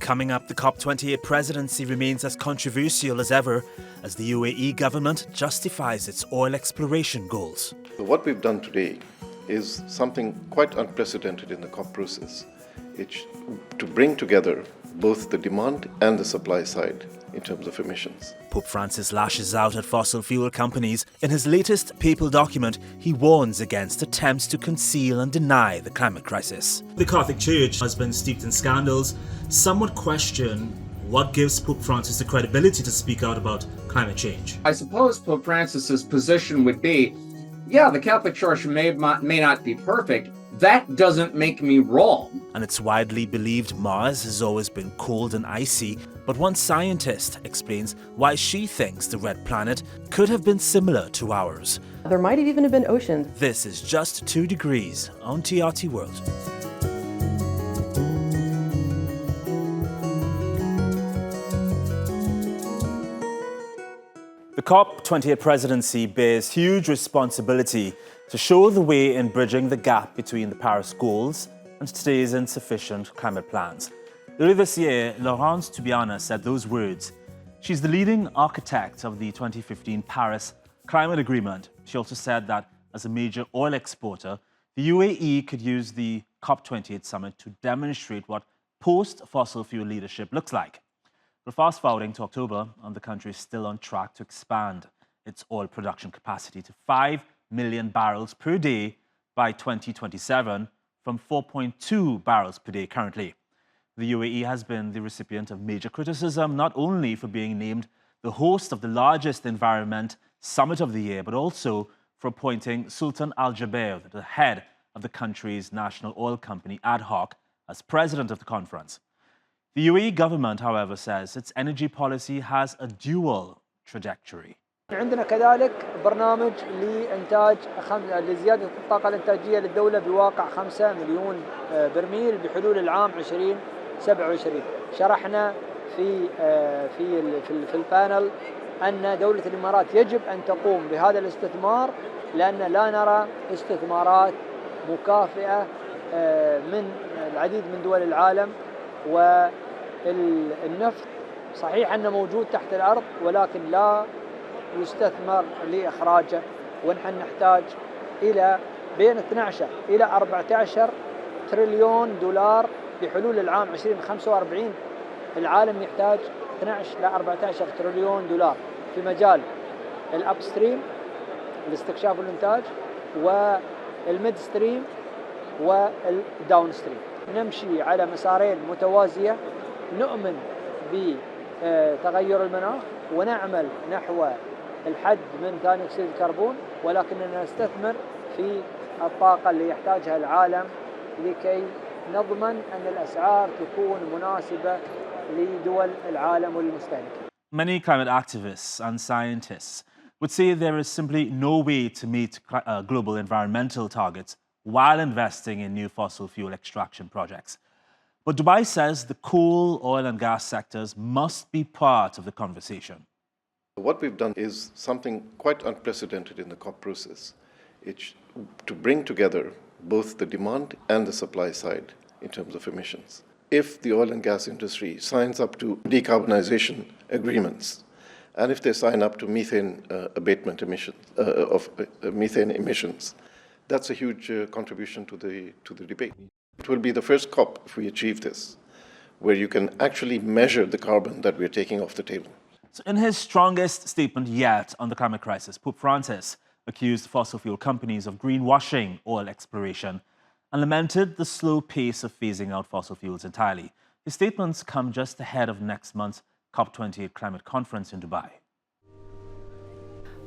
Coming up, the COP28 presidency remains as controversial as ever as the UAE government justifies its oil exploration goals. What we've done today is something quite unprecedented in the COP process. It's to bring together both the demand and the supply side in terms of emissions. Pope Francis lashes out at fossil fuel companies. In his latest papal document, he warns against attempts to conceal and deny the climate crisis. The Catholic Church has been steeped in scandals. Some would question what gives Pope Francis the credibility to speak out about climate change. I suppose Pope Francis's position would be, yeah, the Catholic Church may not be perfect. That doesn't make me wrong. And it's widely believed Mars has always been cold and icy, but one scientist explains why she thinks the red planet could have been similar to ours. There might even have been oceans. This is Just 2 Degrees on TRT World. The COP28 presidency bears huge responsibility to show the way in bridging the gap between the Paris goals and today's insufficient climate plans. Earlier this year, Laurence Toubiana said those words. She's the leading architect of the 2015 Paris Climate Agreement. She also said that as a major oil exporter, the UAE could use the COP28 summit to demonstrate what post-fossil fuel leadership looks like. But fast forwarding to October, and the country is still on track to expand its oil production capacity to 5 million barrels per day by 2027 from 4.2 barrels per day currently. The UAE has been the recipient of major criticism, not only for being named the host of the largest environment summit of the year, but also for appointing Sultan Al Jaber, the head of the country's national oil company ad hoc, as president of the conference. The UAE government, however, says its energy policy has a dual trajectory. عندنا كذلك برنامج لزيادة الطاقة الإنتاجية للدولة بواقع 5 مليون برميل بحلول العام 2027. شرحنا في البانل أن دولة الإمارات يجب أن تقوم بهذا الاستثمار لأن لا نرى استثمارات مكافئة من العديد من دول العالم. والنفط صحيح أنه موجود تحت الأرض ولكن لا يستثمر لإخراجه، ونحن نحتاج إلى بين 12 إلى 14 تريليون دولار بحلول العام 2045. العالم يحتاج 12 إلى 14 تريليون دولار في مجال الأبستريم الاستكشاف والإنتاج والميدستريم والداونستريم. نمشي على مسارين متوازية، نؤمن بتغير المناخ ونعمل نحو الحد من ثاني أكسيد الكربون، ولكننا نستثمر في الطاقة اللي يحتاجها العالم لكي نضمن أن الأسعار تكون مناسبة لدول العالم والمستهلكين. Many climate activists and scientists would say there is simply no way to meet global environmental targets while investing in new fossil fuel extraction projects. But Dubai says the coal, oil and gas sectors must be part of the conversation. What we've done is something quite unprecedented in the COP process. It's to bring together both the demand and the supply side in terms of emissions. If the oil and gas industry signs up to decarbonization agreements, and if they sign up to methane abatement emissions, methane emissions, that's a huge contribution to the debate. It will be the first COP, if we achieve this, where you can actually measure the carbon that we're taking off the table. So in his strongest statement yet on the climate crisis, Pope Francis accused fossil fuel companies of greenwashing oil exploration and lamented the slow pace of phasing out fossil fuels entirely. His statements come just ahead of next month's COP28 climate conference in Dubai.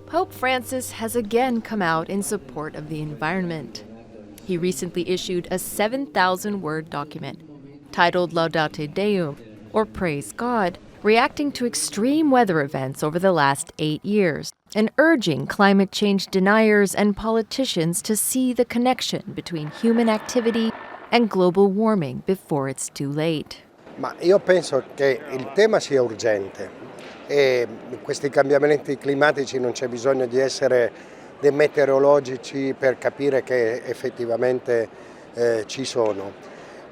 Pope Francis has again come out in support of the environment. He recently issued a 7,000-word document titled Laudate Deum, or Praise God, reacting to extreme weather events over the last 8 years and urging climate change deniers and politicians to see the connection between human activity and global warming before it's too late. Ma io penso che il tema sia urgente e questi cambiamenti climatici non c'è bisogno di essere dei meteorologici per capire che effettivamente ci sono.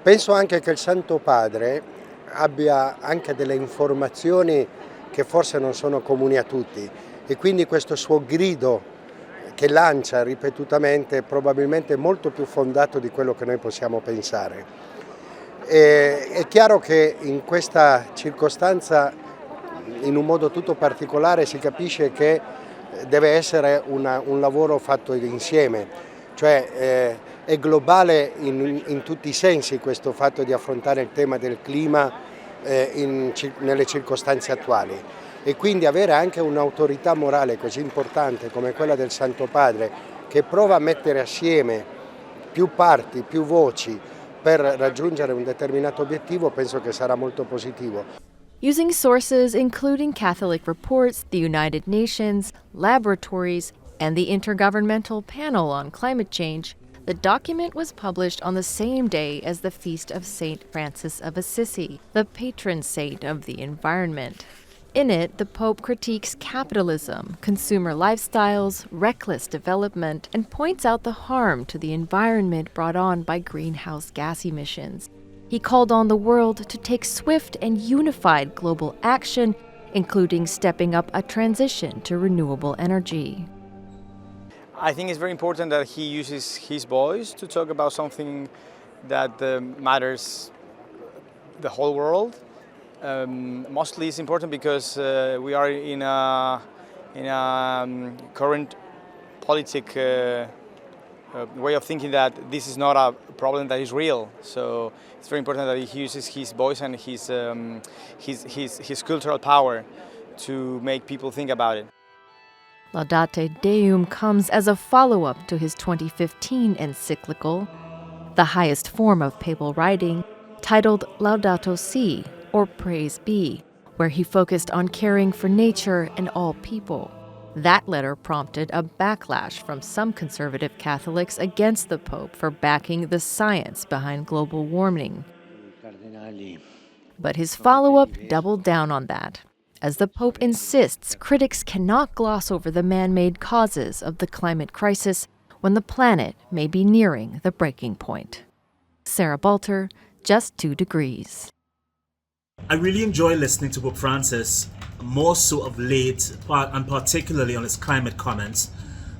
Penso anche che il Santo Padre abbia anche delle informazioni che forse non sono comuni a tutti e quindi questo suo grido che lancia ripetutamente è probabilmente molto più fondato di quello che noi possiamo pensare. È chiaro che in questa circostanza, in un modo tutto particolare, si capisce che deve essere un lavoro fatto insieme, cioè è globale in tutti i sensi questo fatto di affrontare il tema del clima nelle circostanze attuali. E quindi avere anche un'autorità morale così importante come quella del Santo Padre che prova a mettere assieme più parti, più voci per raggiungere un determinato obiettivo penso che sarà molto positivo. Using sources including Catholic reports, the United Nations, laboratories, and the Intergovernmental Panel on Climate Change, the document was published on the same day as the feast of St. Francis of Assisi, the patron saint of the environment. In it, the Pope critiques capitalism, consumer lifestyles, reckless development, and points out the harm to the environment brought on by greenhouse gas emissions. He called on the world to take swift and unified global action, including stepping up a transition to renewable energy. I think it's very important that he uses his voice to talk about something that matters the whole world. Mostly it's important because we are in a current politic way of thinking that this is not a problem that is real. So it's very important that he uses his voice and his cultural power to make people think about it. Laudate Deum comes as a follow-up to his 2015 encyclical, the highest form of papal writing, titled Laudato Si, or Praise Be, where he focused on caring for nature and all people. That letter prompted a backlash from some conservative Catholics against the Pope for backing the science behind global warming. But his follow-up doubled down on that. As the Pope insists, critics cannot gloss over the man-made causes of the climate crisis when the planet may be nearing the breaking point. Sarah Balter, Just 2 Degrees. I really enjoy listening to Pope Francis, more so of late, and particularly on his climate comments.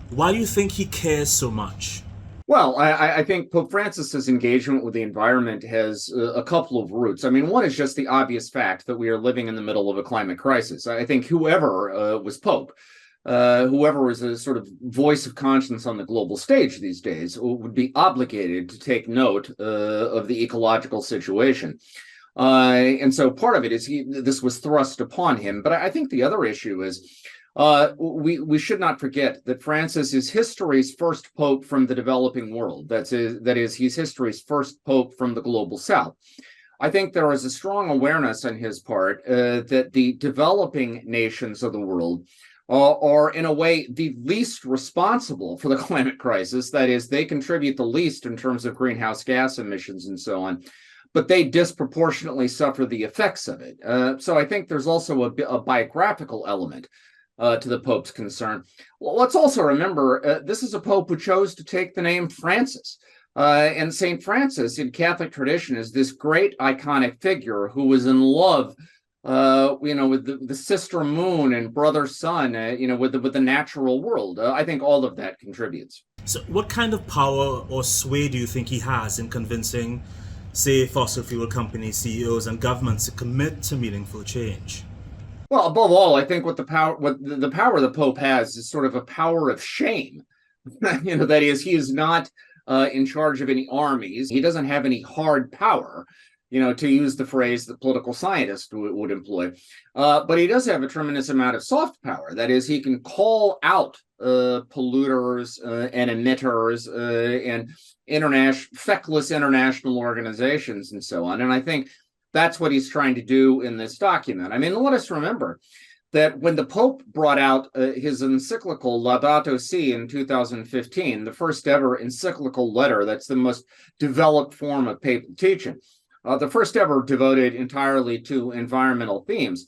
Why do you think he cares so much? Well, I think Pope Francis's engagement with the environment has a couple of roots. I mean, one is just the obvious fact that we are living in the middle of a climate crisis. I think whoever was Pope, whoever was a sort of voice of conscience on the global stage these days, would be obligated to take note of the ecological situation. And so part of it is this was thrust upon him. But I think the other issue is we should not forget that Francis is history's first pope from the developing world. That is, he's history's first pope from the global south. I think there is a strong awareness on his part that the developing nations of the world are in a way the least responsible for the climate crisis. That is, they contribute the least in terms of greenhouse gas emissions and so on, but they disproportionately suffer the effects of it. So I think there's also a biographical element to the Pope's concern. Well, let's also remember, this is a Pope who chose to take the name Francis. And St. Francis in Catholic tradition is this great iconic figure who was in love, with the sister moon and brother sun, with the natural world. I think all of that contributes. So what kind of power or sway do you think he has in convincing, say, fossil fuel company CEOs and governments to commit to meaningful change? Well, above all, I think what the power the Pope has is sort of a power of shame. That is, he is not in charge of any armies. He doesn't have any hard power, to use the phrase that political scientists would employ. But he does have a tremendous amount of soft power. That is, he can call out polluters and emitters and feckless international organizations and so on. And I think that's what he's trying to do in this document. I mean, let us remember that when the Pope brought out his encyclical Laudato Si in 2015, the first ever encyclical letter, that's the most developed form of papal teaching, the first ever devoted entirely to environmental themes,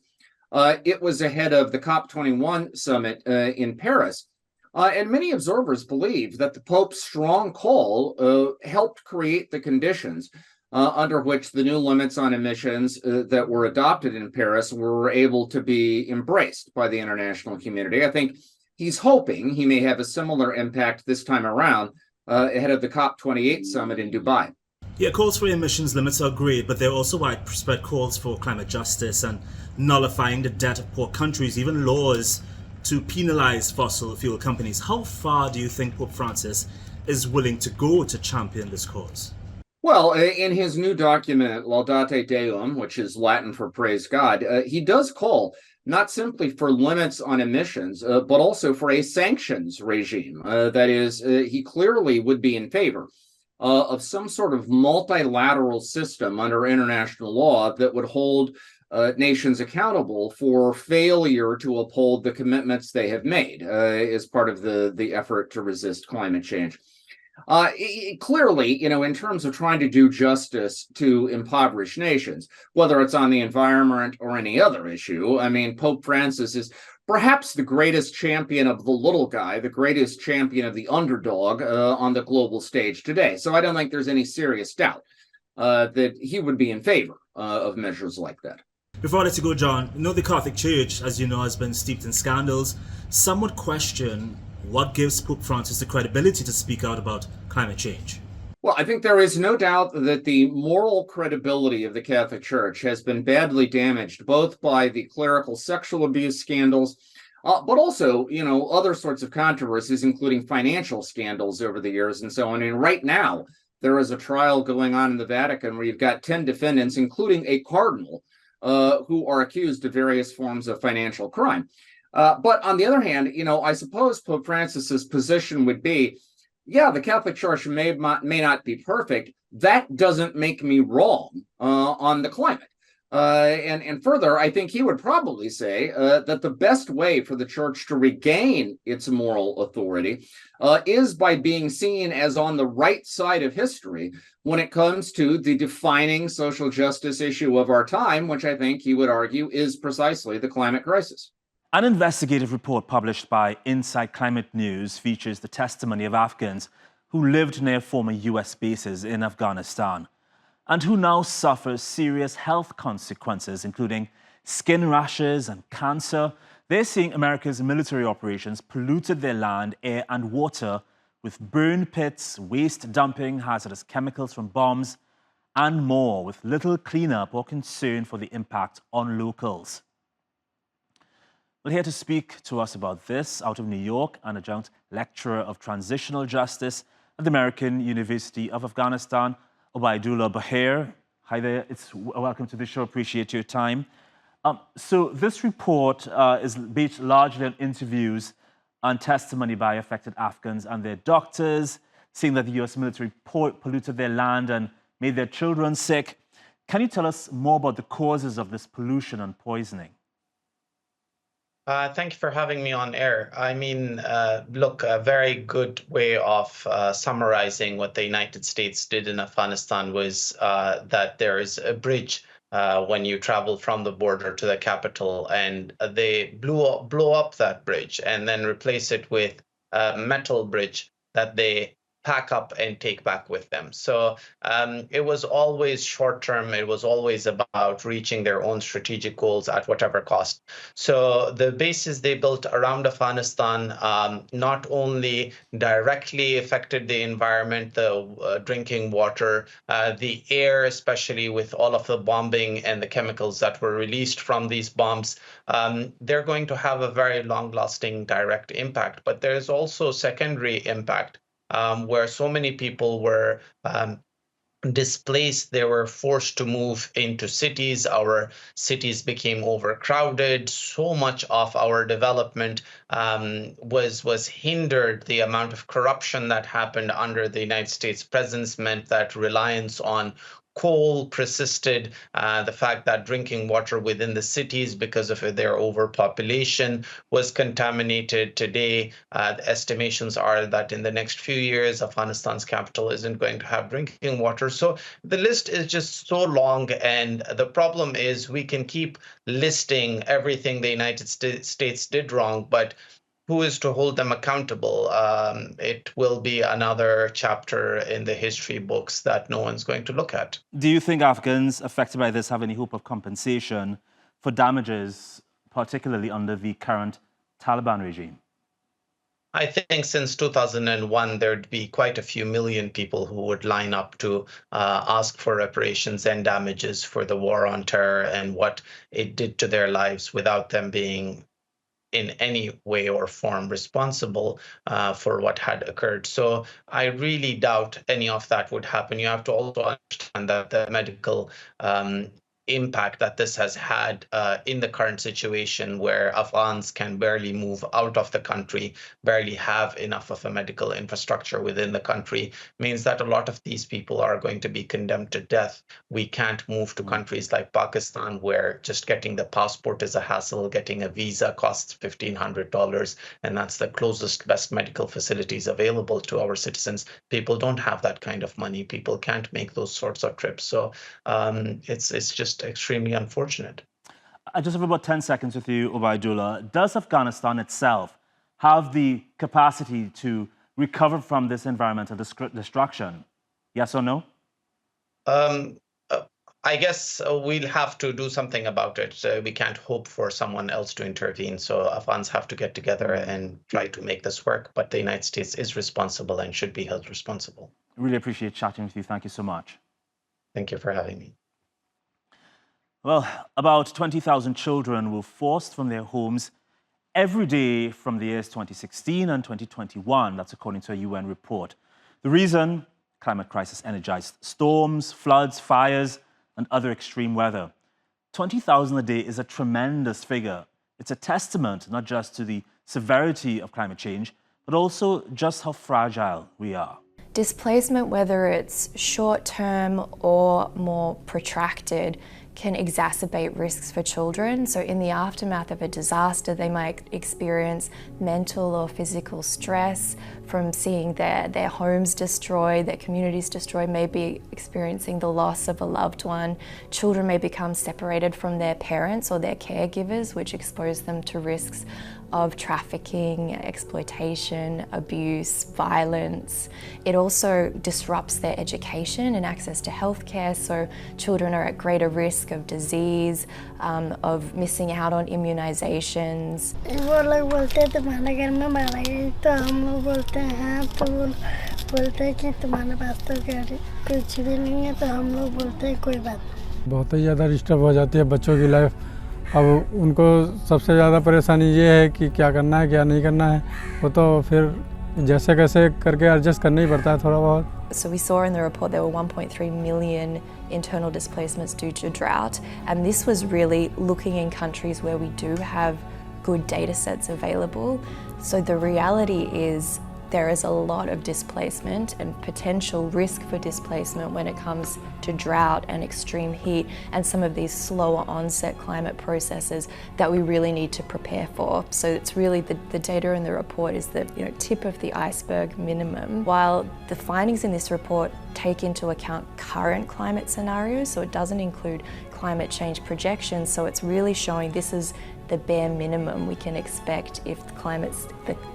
it was ahead of the COP28 summit in Paris. And many observers believe that the Pope's strong call helped create the conditions under which the new limits on emissions that were adopted in Paris were able to be embraced by the international community. I think he's hoping he may have a similar impact this time around ahead of the COP28 summit in Dubai. Yeah, calls for emissions limits are great, but there are also widespread calls for climate justice and nullifying the debt of poor countries, even laws to penalize fossil fuel companies. How far do you think Pope Francis is willing to go to champion this cause? Well, in his new document, Laudate Deum, which is Latin for praise God, he does call not simply for limits on emissions, but also for a sanctions regime. That is, he clearly would be in favor of some sort of multilateral system under international law that would hold nations accountable for failure to uphold the commitments they have made as part of the effort to resist climate change. Clearly, in terms of trying to do justice to impoverished nations, whether it's on the environment or any other issue, I mean, Pope Francis is perhaps the greatest champion of the little guy, the greatest champion of the underdog on the global stage today. So I don't think there's any serious doubt that he would be in favor of measures like that. Before I let you go, John, the Catholic Church, as you know, has been steeped in scandals. Some would question what gives Pope Francis the credibility to speak out about climate change. Well, I think there is no doubt that the moral credibility of the Catholic Church has been badly damaged, both by the clerical sexual abuse scandals, but also, other sorts of controversies, including financial scandals over the years and so on. And right now, there is a trial going on in the Vatican where you've got 10 defendants, including a cardinal, who are accused of various forms of financial crime. But on the other hand, I suppose Pope Francis's position would be, yeah, the Catholic Church may not be perfect. That doesn't make me wrong on the climate. And further, I think he would probably say that the best way for the church to regain its moral authority is by being seen as on the right side of history when it comes to the defining social justice issue of our time, which I think he would argue is precisely the climate crisis. An investigative report published by Inside Climate News features the testimony of Afghans who lived near former US bases in Afghanistan and who now suffer serious health consequences, including skin rashes and cancer. They're saying America's military operations polluted their land, air and water with burn pits, waste dumping, hazardous chemicals from bombs, and more, with little cleanup or concern for the impact on locals. Well, here to speak to us about this, out of New York, an adjunct lecturer of transitional justice at the American University of Afghanistan, Obaidullah Baheer. Hi there, welcome to the show, appreciate your time. So this report is based largely on interviews and testimony by affected Afghans and their doctors, saying that the US military polluted their land and made their children sick. Can you tell us more about the causes of this pollution and poisoning? Thank you for having me on air. I mean, look, a very good way of summarizing what the United States did in Afghanistan was that there is a bridge when you travel from the border to the capital, and they blow up that bridge and then replace it with a metal bridge that they pack up and take back with them. So it was always short term. It was always about reaching their own strategic goals at whatever cost. So the bases they built around Afghanistan not only directly affected the environment, the drinking water, the air, especially with all of the bombing and the chemicals that were released from these bombs, they're going to have a very long-lasting direct impact. But there's also secondary impact. Where so many people were displaced, they were forced to move into cities. Our cities became overcrowded. So much of our development was hindered. The amount of corruption that happened under the United States presence meant that reliance on coal persisted. The fact that drinking water within the cities, because of their overpopulation, was contaminated. Today, the estimations are that in the next few years, Afghanistan's capital isn't going to have drinking water. So the list is just so long, and the problem is we can keep listing everything the United States did wrong, but who is to hold them accountable? It will be another chapter in the history books that no one's going to look at. Do you think Afghans affected by this have any hope of compensation for damages, particularly under the current Taliban regime? I think since 2001, there'd be quite a few million people who would line up to ask for reparations and damages for the war on terror and what it did to their lives without them being in any way or form responsible for what had occurred. So I really doubt any of that would happen. You have to also understand that the medical impact that this has had in the current situation where Afghans can barely move out of the country, barely have enough of a medical infrastructure within the country, means that a lot of these people are going to be condemned to death. We can't move to countries like Pakistan where just getting the passport is a hassle, getting a visa costs $1,500, and that's the closest best medical facilities available to our citizens. People don't have that kind of money. People can't make those sorts of trips. So it's just extremely unfortunate. I just have about 10 seconds with you, Obaidullah. Does Afghanistan itself have the capacity to recover from this environmental destruction? Yes or no? I guess we'll have to do something about it. We can't hope for someone else to intervene. So Afghans have to get together and try to make this work. But the United States is responsible and should be held responsible. Really appreciate chatting with you. Thank you so much. Thank you for having me. Well, about 20,000 children were forced from their homes every day from the years 2016 and 2021. That's according to a UN report. The reason? Climate crisis energized storms, floods, fires, and other extreme weather. 20,000 a day is a tremendous figure. It's a testament not just to the severity of climate change, but also just how fragile we are. Displacement, whether it's short-term or more protracted, can exacerbate risks for children. So in the aftermath of a disaster, they might experience mental or physical stress from seeing their homes destroyed, their communities destroyed, maybe experiencing the loss of a loved one. Children may become separated from their parents or their caregivers, which expose them to risks of trafficking, exploitation, abuse, violence. It also disrupts their education and access to healthcare, so children are at greater risk of disease, of missing out on immunizations. बहुत ही ज़्यादा disturb हो जाती है बच्चों की life. अब उनको सबसे ज़्यादा परेशानी ये है कि क्या करना है क्या नहीं करना है, वो तो फिर जैसे कैसे करके एडजस्ट करना ही पड़ता है थोड़ा बहुत। So we saw in the report there were 1.3 million internal displacements due to drought, and this was really looking in countries where we do have good data sets available. So the reality is there is a lot of displacement and potential risk for displacement when it comes to drought and extreme heat and some of these slower onset climate processes that we really need to prepare for. So it's really the data in the report is the tip of the iceberg minimum. While the findings in this report take into account current climate scenarios, so it doesn't include climate change projections, so it's really showing this is the bare minimum we can expect if the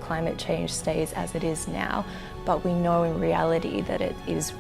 climate change stays as it is now. But we know in reality that it is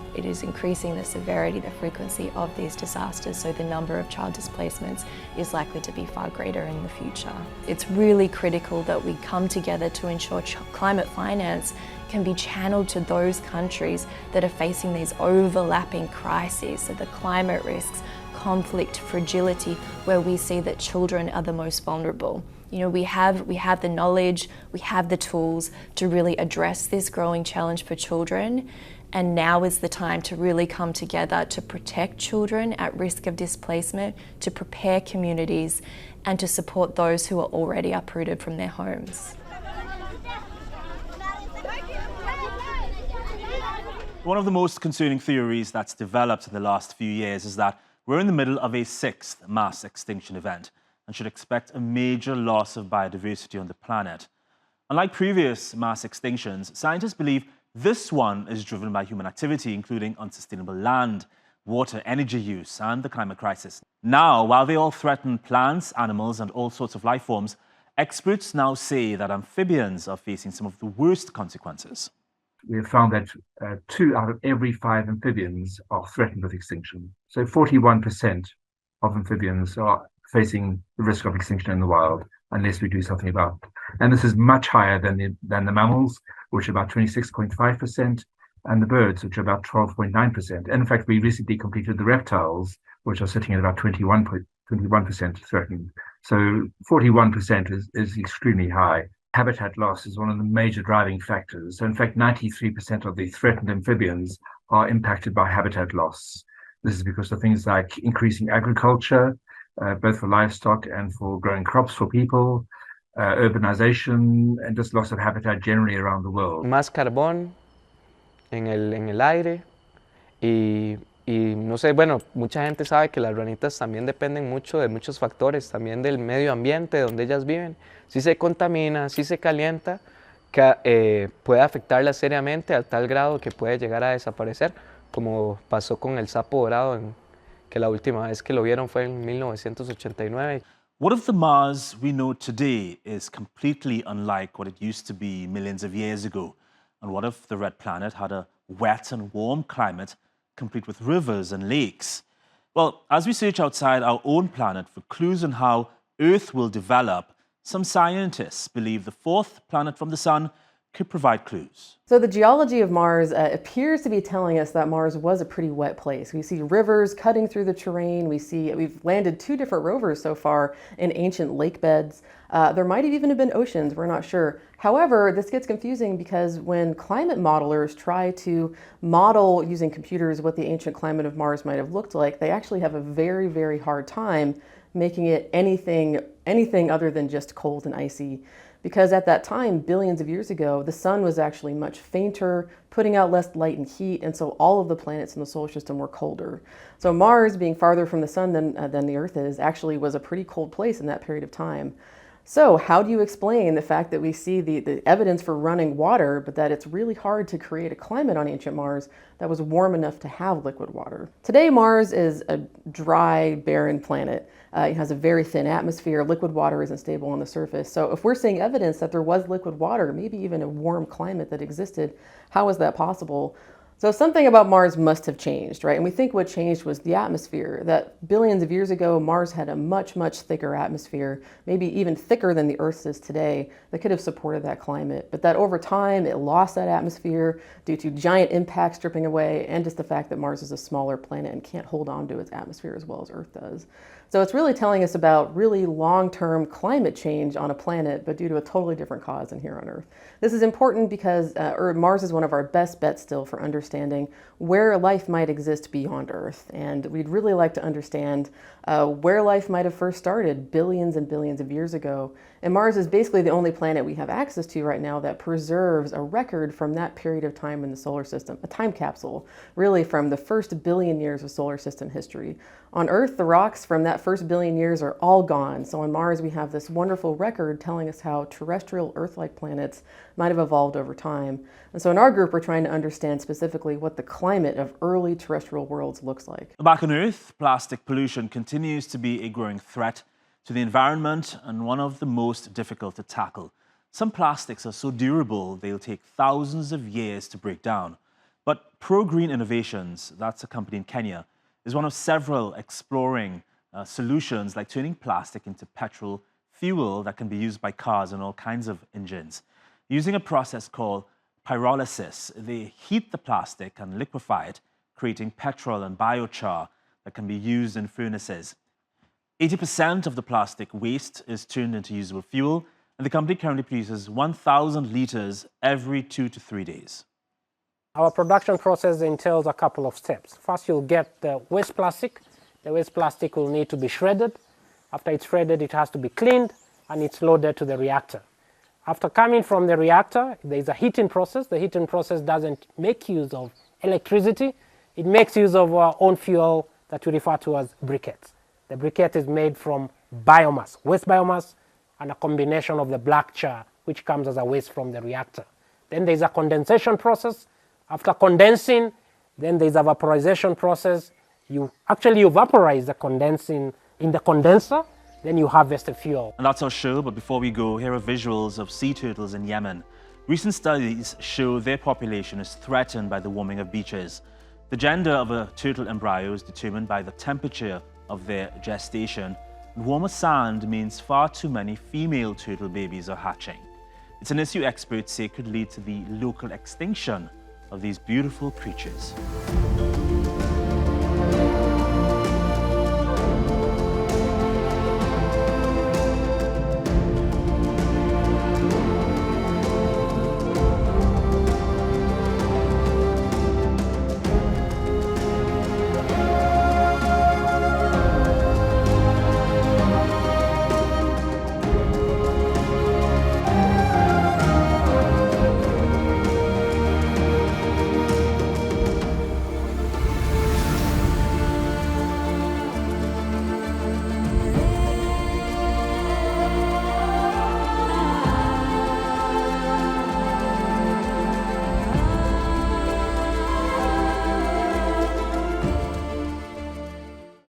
increasing the severity, the frequency of these disasters, so the number of child displacements is likely to be far greater in the future. It's really critical that we come together to ensure climate finance can be channeled to those countries that are facing these overlapping crises, so the climate risks, conflict, fragility, where we see that children are the most vulnerable. We have the knowledge, we have the tools to really address this growing challenge for children, and now is the time to really come together to protect children at risk of displacement, to prepare communities, and to support those who are already uprooted from their homes. One of the most concerning theories that's developed in the last few years is that we're in the middle of a sixth mass extinction event and should expect a major loss of biodiversity on the planet. Unlike previous mass extinctions, scientists believe this one is driven by human activity, including unsustainable land, water, energy use, and the climate crisis. Now, while they all threaten plants, animals, and all sorts of life forms, experts now say that amphibians are facing some of the worst consequences. We have found that 2 out of every 5 amphibians are threatened with extinction. So 41% of amphibians are facing the risk of extinction in the wild unless we do something about it. And this is much higher than the mammals, which are about 26.5%, and the birds, which are about 12.9%. And in fact, we recently completed the reptiles, which are sitting at about 21% threatened. So 41% is extremely high. Habitat loss is one of the major driving factors. So in fact, 93% of the threatened amphibians are impacted by habitat loss. This is because of things like increasing agriculture, both for livestock and for growing crops for people, urbanization, and just loss of habitat generally around the world. Más carbón en el aire y no sé, bueno, mucha gente sabe que las ranitas también dependen mucho de muchos factores, también del medio ambiente donde ellas viven. Si se contamina, si se calienta, puede afectarlas seriamente a tal grado que puede llegar a desaparecer, como pasó con el sapo dorado, que la última vez que lo vieron fue en 1989. What if the Mars we know today is completely unlike what it used to be millions of years ago? And what if the red planet had a wet and warm climate complete with rivers and lakes? Well, as we search outside our own planet for clues on how Earth will develop, some scientists believe the 4th planet from the Sun could provide clues. So the geology of Mars appears to be telling us that Mars was a pretty wet place. We see rivers cutting through the terrain. We've landed 2 different rovers so far in ancient lake beds. There might have even been oceans, we're not sure. However, this gets confusing because when climate modelers try to model using computers what the ancient climate of Mars might have looked like, they actually have a very, very hard time making it anything other than just cold and icy. Because at that time, billions of years ago, the sun was actually much fainter, putting out less light and heat, and so all of the planets in the solar system were colder. So Mars, being farther from the sun than the Earth is, actually was a pretty cold place in that period of time. So how do you explain the fact that we see the evidence for running water, but that it's really hard to create a climate on ancient Mars that was warm enough to have liquid water? Today, Mars is a dry, barren planet. It has a very thin atmosphere. Liquid water isn't stable on the surface. So if we're seeing evidence that there was liquid water, maybe even a warm climate that existed, how is that possible? So something about Mars must have changed, right? And we think what changed was the atmosphere, that billions of years ago, Mars had a much, much thicker atmosphere, maybe even thicker than the Earth's is today, that could have supported that climate. But that over time, it lost that atmosphere due to giant impacts stripping away, and just the fact that Mars is a smaller planet and can't hold on to its atmosphere as well as Earth does. So it's really telling us about really long-term climate change on a planet, but due to a totally different cause than here on Earth. This is important because Mars is one of our best bets still for understanding where life might exist beyond Earth. And we'd really like to understand where life might have first started billions and billions of years ago. And Mars is basically the only planet we have access to right now that preserves a record from that period of time in the solar system, a time capsule, really from the first billion years of solar system history. On Earth, the rocks from that first billion years are all gone. So on Mars, we have this wonderful record telling us how terrestrial Earth-like planets might have evolved over time. And so in our group, we're trying to understand specifically what the climate of early terrestrial worlds looks like. Back on Earth, plastic pollution continues to be a growing threat to the environment and one of the most difficult to tackle. Some plastics are so durable, they'll take thousands of years to break down. But Pro-Green Innovations, that's a company in Kenya, is one of several exploring solutions like turning plastic into petrol fuel that can be used by cars and all kinds of engines. Using a process called pyrolysis, they heat the plastic and liquefy it, creating petrol and biochar that can be used in furnaces. 80% of the plastic waste is turned into usable fuel, and the company currently produces 1,000 litres every 2 to 3 days. Our production process entails a couple of steps. First, you'll get the waste plastic. The waste plastic will need to be shredded. After it's shredded, it has to be cleaned, and it's loaded to the reactor. After coming from the reactor, there's a heating process. The heating process doesn't make use of electricity. It makes use of our own fuel that we refer to as briquettes. The briquette is made from biomass, waste biomass, and a combination of the black char, which comes as a waste from the reactor. Then there's a condensation process. After condensing, then there's a vaporization process. You actually vaporize the condensing in the condenser, then you harvest the fuel. And that's our show, but before we go, here are visuals of sea turtles in Yemen. Recent studies show their population is threatened by the warming of beaches. The gender of a turtle embryo is determined by the temperature of their gestation. Warmer sand means far too many female turtle babies are hatching. It's an issue experts say could lead to the local extinction of these beautiful creatures.